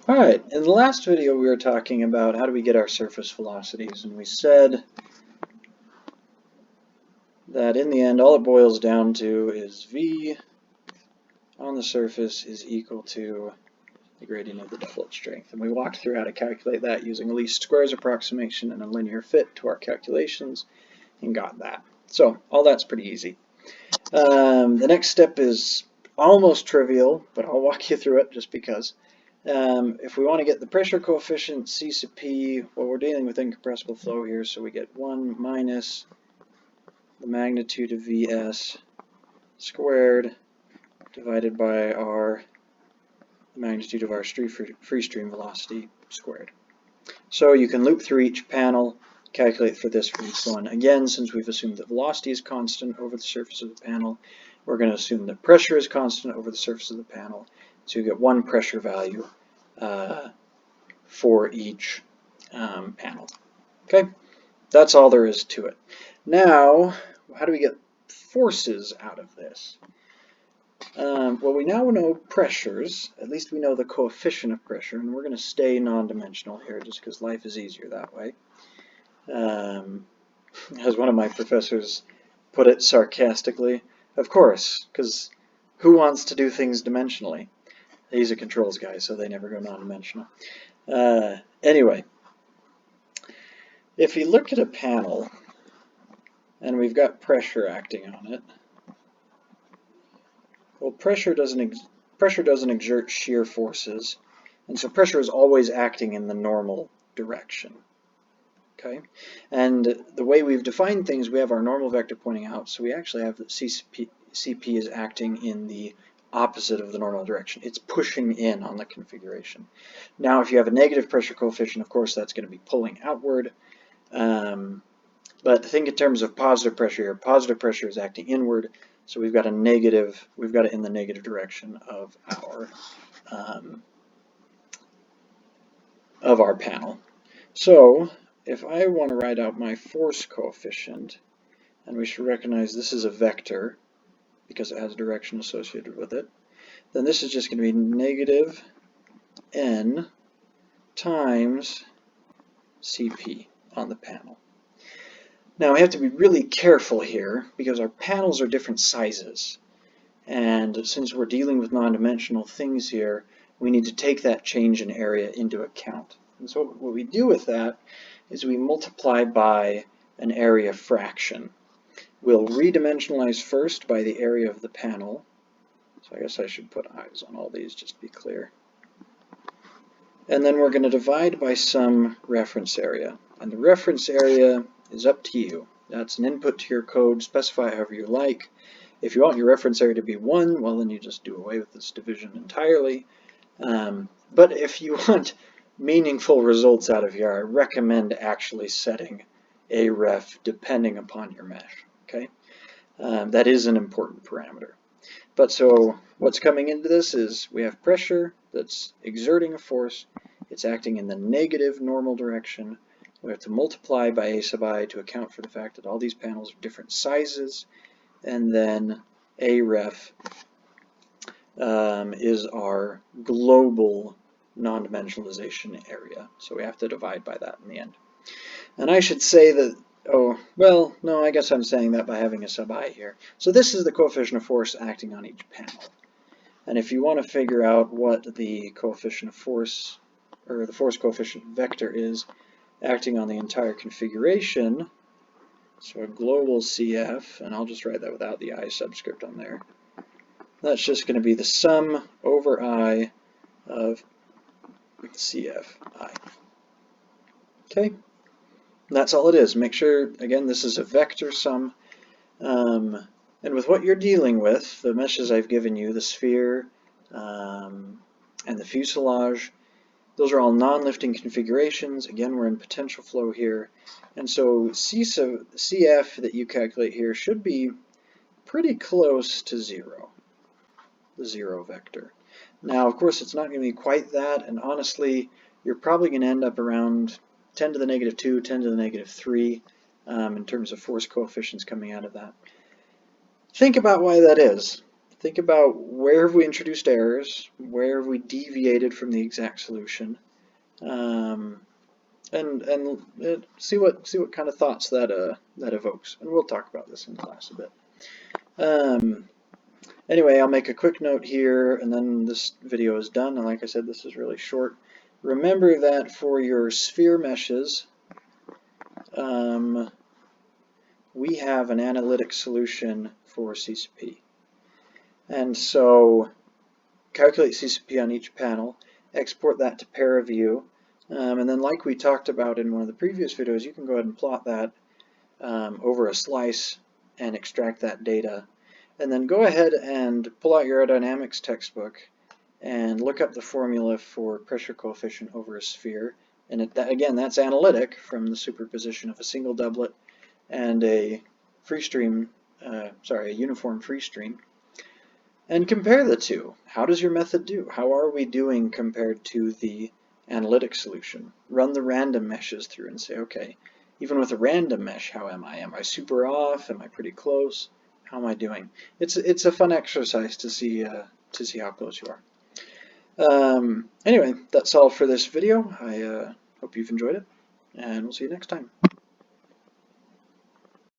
Alright, in the last video we were talking about how do we get our surface velocities, and we said that in the end all it boils down to is V on the surface is equal to the gradient of the doublet strength. And we walked through how to calculate that using a least squares approximation and a linear fit to our calculations and got that. So all that's pretty easy. The next step is almost trivial, but I'll walk you through it just because. If we want to get the pressure coefficient C sub P, well, we're dealing with incompressible flow here, so we get 1 minus the magnitude of Vs squared divided by the magnitude of our free stream velocity squared. So you can loop through each panel, calculate for this for each one. Again, since we've assumed that velocity is constant over the surface of the panel, we're going to assume that pressure is constant over the surface of the panel. So you get one pressure value for each panel. Okay, that's all there is to it. Now, how do we get forces out of this? Well, we now know pressures. At least we know the coefficient of pressure, and we're going to stay non-dimensional here just because life is easier that way. As one of my professors put it sarcastically, of course, because who wants to do things dimensionally? He's a controls guy, so they never go non-dimensional. Anyway, if you look at a panel, and we've got pressure acting on it, well, pressure doesn't exert shear forces, and so pressure is always acting in the normal direction. Okay, and the way we've defined things, we have our normal vector pointing out, so we actually have that CP is acting in the opposite of the normal direction. It's pushing in on the configuration. Now, if you have a negative pressure coefficient, of course, that's going to be pulling outward. But think in terms of positive pressure here. Positive pressure is acting inward, so we've got it in the negative direction of our panel. So if I want to write out my force coefficient, and we should recognize this is a vector because it has a direction associated with it, then this is just going to be negative n times Cp on the panel. Now we have to be really careful here because our panels are different sizes, and since we're dealing with non-dimensional things here, we need to take that change in area into account. And so what we do with that is we multiply by an area fraction. We'll redimensionalize first by the area of the panel. So I guess I should put eyes on all these just to be clear. And then we're going to divide by some reference area. And the reference area is up to you. That's an input to your code. Specify however you like. If you want your reference area to be 1, well, then you just do away with this division entirely. But if you want meaningful results out of here, I recommend actually setting a ref depending upon your mesh. Okay, that is an important parameter. But so what's coming into this is we have pressure that's exerting a force. It's acting in the negative normal direction. We have to multiply by a sub I to account for the fact that all these panels are different sizes. And then a ref is our global non-dimensionalization area. So we have to divide by that in the end. And I should say that, oh, well, no, I guess I'm saying that by having a sub I here. So this is the coefficient of force acting on each panel. And if you want to figure out what the coefficient of force, or the force coefficient vector is acting on the entire configuration, so a global CF, and I'll just write that without the I subscript on there, that's just going to be the sum over I of CFI. Okay? And that's all it is. Make sure, again, this is a vector sum. And with what you're dealing with, the meshes I've given you, the sphere and the fuselage, those are all non-lifting configurations. Again, we're in potential flow here. And so CF that you calculate here should be pretty close to 0, the 0 vector. Now, of course, it's not going to be quite that, and honestly, you're probably going to end up around 10 to the negative 2, 10 to the negative 3 in terms of force coefficients coming out of that. Think about why that is. think about where have we introduced errors, where have we deviated from the exact solution, and see what kind of thoughts that evokes. And we'll talk about this in class a bit. Anyway, I'll make a quick note here, and then this video is done. And like I said, this is really short. Remember that for your sphere meshes, we have an analytic solution for CCP. And so calculate CCP on each panel, export that to ParaView, and then like we talked about in one of the previous videos, you can go ahead and plot that over a slice and extract that data. And then go ahead and pull out your aerodynamics textbook and look up the formula for pressure coefficient over a sphere. And again, that's analytic from the superposition of a single doublet and a a uniform free stream. And compare the two. How does your method do? How are we doing compared to the analytic solution? Run the random meshes through and say, okay, even with a random mesh, how am I? Am I super off? Am I pretty close? How am I doing? It's a fun exercise to see how close you are. Anyway, that's all for this video. I hope you've enjoyed it, and we'll see you next time.